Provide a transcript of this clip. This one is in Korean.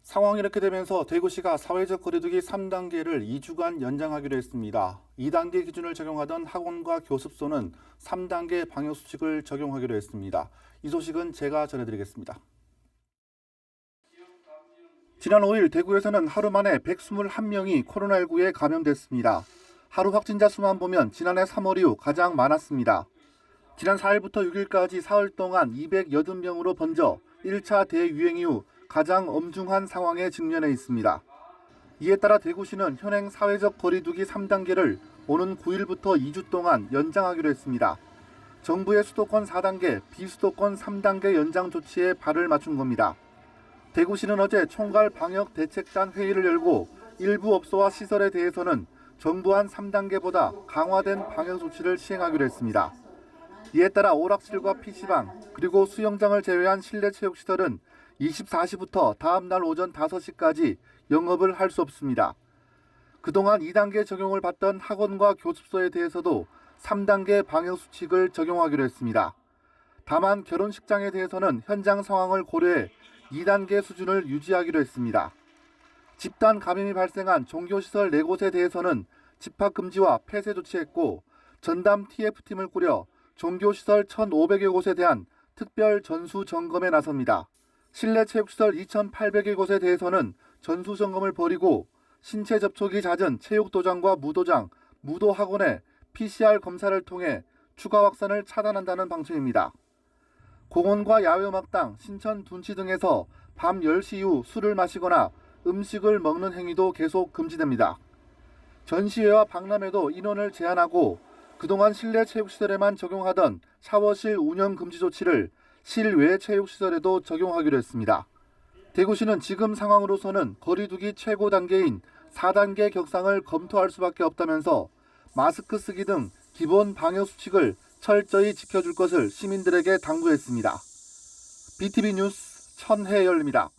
상황이 이렇게 되면서 대구시가 사회적 거리두기 3단계를 2주간 연장하기로 했습니다. 2단계 기준을 적용하던 학원과 교습소는 3단계 방역수칙을 적용하기로 했습니다. 이 소식은 제가 전해드리겠습니다. 지난 5일 대구에서는 하루 만에 121명이 코로나19에 감염됐습니다. 하루 확진자 수만 보면 지난해 3월 이후 가장 많았습니다. 지난 4일부터 6일까지 사흘 동안 280명으로 번져 1차 대유행 이후 가장 엄중한 상황에 직면해 있습니다. 이에 따라 대구시는 현행 사회적 거리두기 3단계를 오는 9일부터 2주 동안 연장하기로 했습니다. 정부의 수도권 4단계, 비수도권 3단계 연장 조치에 발을 맞춘 겁니다. 대구시는 어제 총괄 방역대책단 회의를 열고 일부 업소와 시설에 대해서는 정부안 3단계보다 강화된 방역 조치를 시행하기로 했습니다. 이에 따라 오락실과 PC방, 그리고 수영장을 제외한 실내 체육시설은 24시부터 다음 날 오전 5시까지 영업을 할 수 없습니다. 그동안 2단계 적용을 받던 학원과 교습소에 대해서도 3단계 방역수칙을 적용하기로 했습니다. 다만 결혼식장에 대해서는 현장 상황을 고려해 2단계 수준을 유지하기로 했습니다. 집단 감염이 발생한 종교시설 4곳에 대해서는 집합금지와 폐쇄 조치했고 전담 TF팀을 꾸려 종교시설 1,500여 곳에 대한 특별 전수 점검에 나섭니다. 실내 체육시설 2,800여 곳에 대해서는 전수 점검을 벌이고 신체 접촉이 잦은 체육도장과 무도장, 무도학원의 PCR 검사를 통해 추가 확산을 차단한다는 방침입니다. 공원과 야외음악당, 신천 둔치 등에서 밤 10시 이후 술을 마시거나 음식을 먹는 행위도 계속 금지됩니다. 전시회와 박람회도 인원을 제한하고 그동안 실내 체육시설에만 적용하던 샤워실 운영 금지 조치를 실외 체육시설에도 적용하기로 했습니다. 대구시는 지금 상황으로서는 거리두기 최고 단계인 4단계 격상을 검토할 수밖에 없다면서 마스크 쓰기 등 기본 방역수칙을 철저히 지켜줄 것을 시민들에게 당부했습니다. BTV 뉴스 천혜열입니다.